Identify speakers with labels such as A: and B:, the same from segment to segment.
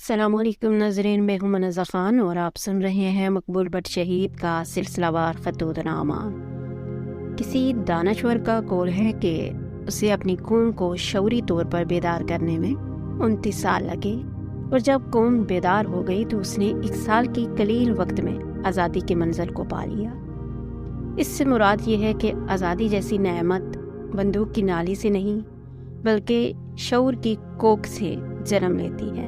A: السلام علیکم ناظرین، میں ہوں منزہ خان اور آپ سن رہے ہیں مقبول بٹ شہید کا سلسلہ وار خطوط نامہ۔ کسی دانشور کا قول ہے کہ اسے اپنی قوم کو شعوری طور پر بیدار کرنے میں 29 سال لگے، اور جب قوم بیدار ہو گئی تو اس نے 1 سال کی قلیل وقت میں آزادی کے منزل کو پا لیا۔ اس سے مراد یہ ہے کہ آزادی جیسی نعمت بندوق کی نالی سے نہیں بلکہ شعور کی کوکھ سے جنم لیتی ہے۔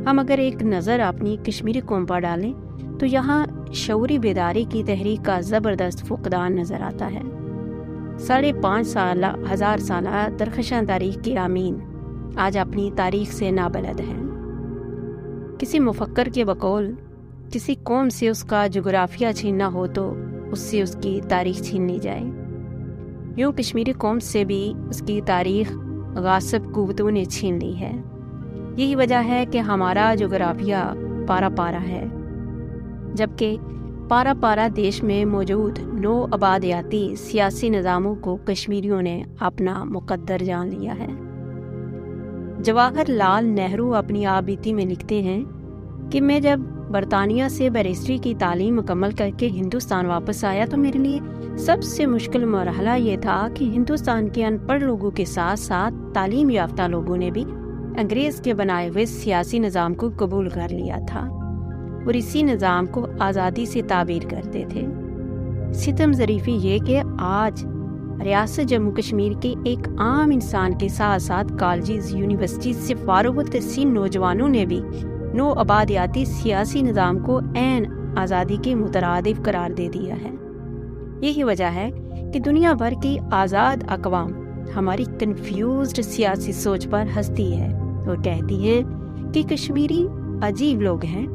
A: ہم اگر ایک نظر اپنی کشمیری قوم پر ڈالیں تو یہاں شعوری بیداری کی تحریک کا زبردست فقدان نظر آتا ہے۔ 5,500 سالہ درخشاں تاریخ کے آمین آج اپنی تاریخ سے نابلد ہیں۔ کسی مفکر کے بقول کسی قوم سے اس کا جغرافیہ چھیننا ہو تو اس سے اس کی تاریخ چھین لی جائے، یوں کشمیری قوم سے بھی اس کی تاریخ غاصب قوتوں نے چھین لی ہے۔ یہی وجہ ہے کہ ہمارا جغرافیہ پارا پارا ہے، جبکہ پارا پارا دیش میں موجود نو آبادیاتی سیاسی نظاموں کو کشمیریوں نے اپنا مقدر جان لیا ہے۔ جواہر لال نہرو اپنی آبیتی میں لکھتے ہیں کہ میں جب برطانیہ سے بیرسٹری کی تعلیم مکمل کر کے ہندوستان واپس آیا تو میرے لیے سب سے مشکل مرحلہ یہ تھا کہ ہندوستان کے ان پڑھ لوگوں کے ساتھ ساتھ تعلیم یافتہ لوگوں نے بھی انگریز کے بنائے ہوئے سیاسی نظام کو قبول کر لیا تھا اور اسی نظام کو آزادی سے تعبیر کرتے تھے۔ ستم ظریفی یہ کہ آج ریاست جموں کشمیر کے ایک عام انسان کے ساتھ ساتھ کالجز، یونیورسٹیز سے فارغ التحصیل نوجوانوں نے بھی نو آبادیاتی سیاسی نظام کو عین آزادی کے مترادف قرار دے دیا ہے۔ یہی وجہ ہے کہ دنیا بھر کی آزاد اقوام ہماری کنفیوزڈ سیاسی سوچ پر ہنستی ہے اور کہتی ہیں کہ کشمیری عجیب لوگ ہیں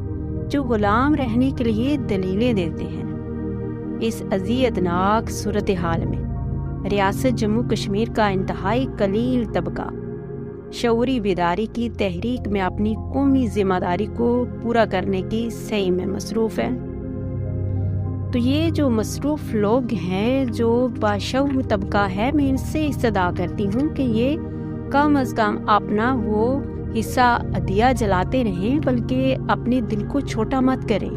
A: جو غلام رہنے کے لیے دلیلیں دیتے ہیں۔ اس اذیت ناک صورتحال میں ریاست جموں کشمیر کا انتہائی قلیل طبقہ شعوری بیداری کی تحریک میں اپنی قومی ذمہ داری کو پورا کرنے کی سعی میں مصروف ہے۔ تو یہ جو مصروف لوگ ہیں، جو باشعور طبقہ ہے، میں ان سے استدعا کرتی ہوں کہ یہ کم از کم اپنا وہ حصہ عدیہ جلاتے رہیں، بلکہ اپنے دل کو چھوٹا مت کریں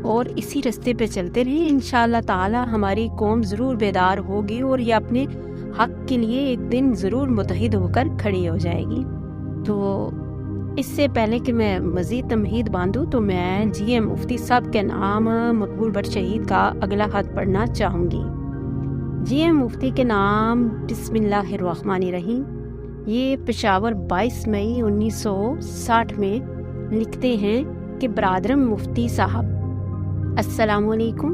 A: اور اسی رستے پہ چلتے رہیں۔ انشاءاللہ تعالی ہماری قوم ضرور بیدار ہوگی اور یہ اپنے حق کے لیے ایک دن ضرور متحد ہو کر کھڑی ہو جائے گی۔ تو اس سے پہلے کہ میں مزید تمہید باندھوں تو میں جی ایم مفتی صاحب کے نام مقبول بٹ شہید کا اگلا خط پڑھنا چاہوں گی۔ جی ایم مفتی کے نام بسم اللہ الرحمن الرحیم۔ یہ پشاور 22 مئی 1960 میں لکھتے ہیں کہ برادرم مفتی صاحب السلام علیکم،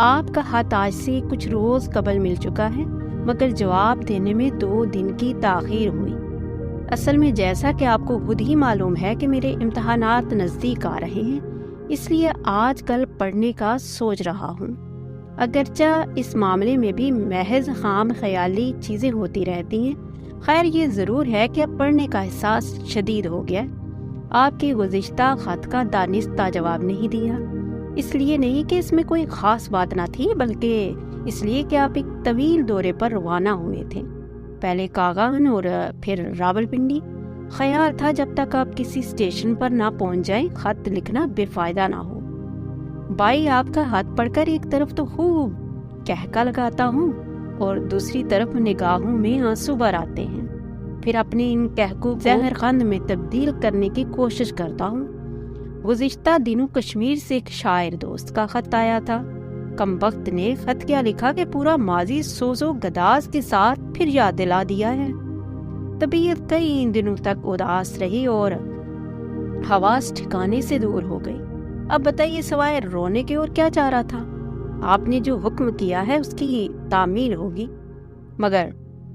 A: آپ کا خط آج سے کچھ روز قبل مل چکا ہے، مگر جواب دینے میں 2 دن کی تاخیر ہوئی۔ اصل میں جیسا کہ آپ کو خود ہی معلوم ہے کہ میرے امتحانات نزدیک آ رہے ہیں، اس لیے آج کل پڑھنے کا سوچ رہا ہوں۔ اگرچہ اس معاملے میں بھی محض خام خیالی چیزیں ہوتی رہتی ہیں، خیر یہ ضرور ہے کہ اب پڑھنے کا احساس شدید ہو گیا۔ آپ کے گزشتہ خط کا دانستہ جواب نہیں دیا، اس لیے نہیں کہ اس میں کوئی خاص بات نہ تھی، بلکہ اس لیے کہ آپ ایک طویل دورے پر روانہ ہوئے تھے، پہلے کاغان اور پھر راولپنڈی۔ خیال تھا جب تک آپ کسی اسٹیشن پر نہ پہنچ جائیں خط لکھنا بے فائدہ نہ ہو۔ بھائی آپ کا خط پڑھ کر ایک طرف تو خوب کہکا لگاتا ہوں اور دوسری طرف نگاہوں میں آنسو بھر آتے ہیں، پھر اپنے ان کہکوں کو زہر خند میں تبدیل کرنے کی کوشش کرتا ہوں۔ گزشتہ دنوں کشمیر سے ایک شاعر دوست کا خط آیا تھا۔ کمبخت نے خط کیا لکھا کہ پورا ماضی سوز و گداز کے ساتھ پھر یاد دلا دیا ہے۔ طبیعت کئی دنوں تک اداس رہی اور حواس ٹھکانے سے دور ہو گئی۔ اب بتائیے سوائے رونے کے اور کیا چاہ رہا تھا؟ آپ نے جو حکم کیا ہے اس کی تعمیل ہوگی، مگر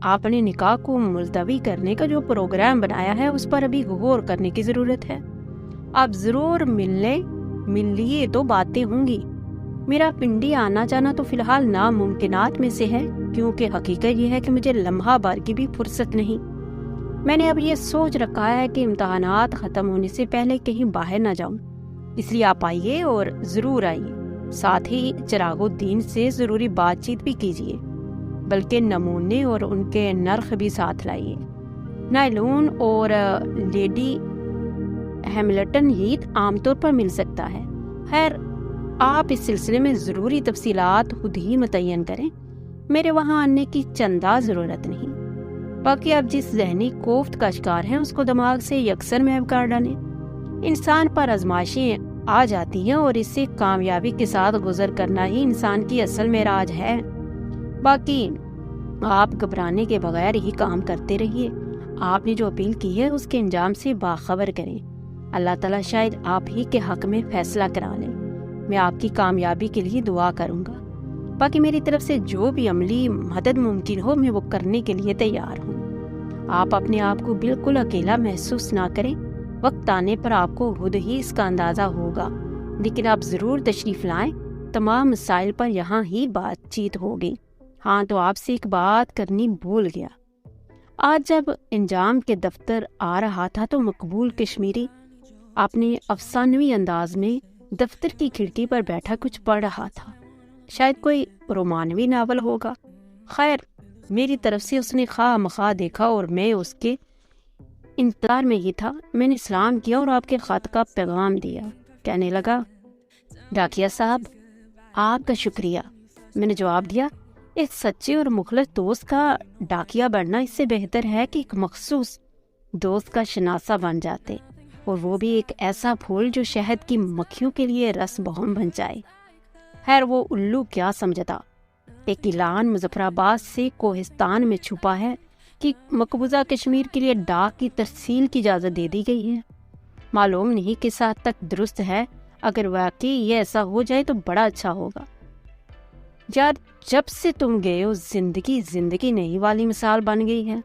A: آپ نے نکاح کو ملتوی کرنے کا جو پروگرام بنایا ہے اس پر ابھی غور کرنے کی ضرورت ہے۔ آپ ضرور مل لیے تو باتیں ہوں گی۔ میرا پنڈی آنا جانا تو فی الحال ناممکنات میں سے ہے، کیونکہ حقیقت یہ ہے کہ مجھے لمحہ بھر کی بھی فرصت نہیں۔ میں نے اب یہ سوچ رکھا ہے کہ امتحانات ختم ہونے سے پہلے کہیں باہر نہ جاؤں، اس لیے آپ آئیے اور ضرور آئیے، ساتھ ہی چراغ الدین سے ضروری بات چیت بھی کیجیے، بلکہ نمونے اور ان کے نرخ بھی ساتھ لائیے۔ نائلون اور لیڈی ہیملٹن ہیتھ عام طور پر مل سکتا ہے۔ خیر، آپ اس سلسلے میں ضروری تفصیلات خود ہی متعین کریں، میرے وہاں آنے کی چندہ ضرورت نہیں۔ باقی آپ جس ذہنی کوفت کا شکار ہیں اس کو دماغ سے یکسر محو کر ڈالیں۔ انسان پر آزمائشیں آ جاتی ہیں اور اس سے کامیابی کے ساتھ گزر کرنا ہی انسان کی اصل معراج ہے۔ باقی آپ گھبرانے کے بغیر ہی کام کرتے رہیے۔ آپ نے جو اپیل کی ہے اس کے انجام سے باخبر کریں۔ اللہ تعالیٰ شاید آپ ہی کے حق میں فیصلہ کرا لیں۔ میں آپ کی کامیابی کے لیے دعا کروں گا۔ باقی میری طرف سے جو بھی عملی مدد ممکن ہو میں وہ کرنے کے لیے تیار ہوں۔ آپ اپنے آپ کو بالکل اکیلا محسوس نہ کریں، وقت آنے پر آپ کو خود ہی اس کا اندازہ ہوگا، لیکن آپ ضرور تشریف لائیں، تمام مسائل پر یہاں ہی بات چیت ہوگی۔ ہاں تو آپ سے ایک بات کرنی بھول گیا۔ آج جب انجام کے دفتر آ رہا تھا تو مقبول کشمیری اپنے افسانوی انداز میں دفتر کی کھڑکی پر بیٹھا کچھ پڑھ رہا تھا، شاید کوئی رومانوی ناول ہوگا۔ خیر، میری طرف سے اس نے خواہ مخواہ دیکھا اور میں اس کے انتظار میں ہی تھا۔ میں نے سلام کیا اور آپ کے خط کا پیغام دیا۔ کہنے لگا، ڈاکیا صاحب، آپ کا شکریہ۔ میں نے جواب دیا، ایک سچے اور مخلص دوست کا ڈاکیا بننا اس سے بہتر ہے کہ ایک مخصوص دوست کا شناسہ بن جاتے، اور وہ بھی ایک ایسا پھول جو شہد کی مکھیوں کے لیے رس بہم بن جائے۔ خیر، وہ الو کیا سمجھتا۔ ایک اعلان مظفر آباد سے کوہستان میں چھپا ہے کہ مقبوضہ کشمیر کے لیے ڈاک کی ترسیل کی اجازت دے دی گئی ہے۔ معلوم نہیں کس حد تک درست ہے، اگر واقعی یہ ایسا ہو جائے تو بڑا اچھا ہوگا۔ یار، جب سے تم گئے ہو زندگی نہیں والی مثال بن گئی ہے۔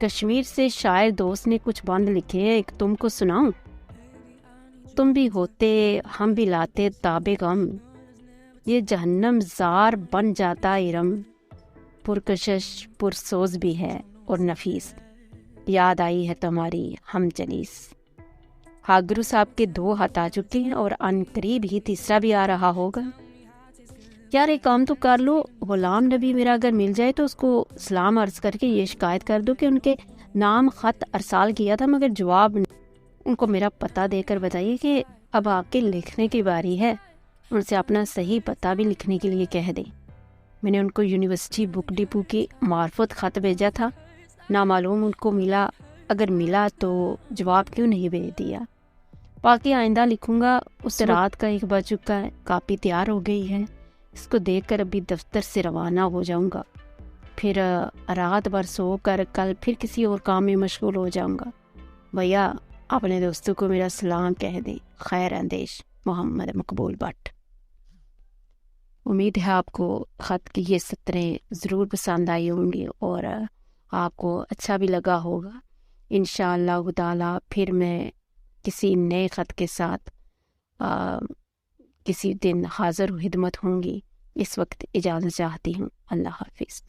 A: کشمیر سے شاعر دوست نے کچھ بند لکھے ہیں، ایک تم کو سناؤں؟ تم بھی ہوتے ہم بھی لاتے تاب غم، یہ جہنم زار بن جاتا ارم، پرکشش پرسوز بھی ہے اور نفیس، یاد آئی ہے تمہاری ہم چلیس۔ ہاگرو صاحب کے 2 ہاتھ آ چکے ہیں اور ان قریب ہی تیسرا بھی آ رہا ہوگا۔ یار ایک کام تو کر لو، غلام نبی میرا اگر مل جائے تو اس کو سلام عرض کر کے یہ شکایت کر دو کہ ان کے نام خط ارسال کیا تھا مگر جواب نہیں۔ ان کو میرا پتہ دے کر بتائیے کہ اب آپ کے لکھنے کی باری ہے، ان سے اپنا صحیح پتہ بھی لکھنے کے لیے کہہ دیں۔ میں نے ان کو یونیورسٹی بک ڈپو کی معرفت خط بھیجا تھا، نامعلوم ان کو ملا، اگر ملا تو جواب کیوں نہیں بھیج دیا۔ باقی آئندہ لکھوں گا۔ اس رات کا 1 بج چکا ہے، کاپی تیار ہو گئی ہے، اس کو دیکھ کر ابھی دفتر سے روانہ ہو جاؤں گا، پھر رات بھر سو کر کل پھر کسی اور کام میں مشغول ہو جاؤں گا۔ بھیا اپنے دوستوں کو میرا سلام کہہ دیں۔ خیر اندیش، محمد مقبول بٹ۔ امید ہے آپ کو خط کی یہ سطریں ضرور پسند آئی ہوں گی اور آپ کو اچھا بھی لگا ہوگا۔ انشاءاللہ تعالی پھر میں کسی نئے خط کے ساتھ کسی دن حاضر و خدمت ہوں گی۔ اس وقت اجازت چاہتی ہوں۔ اللہ حافظ۔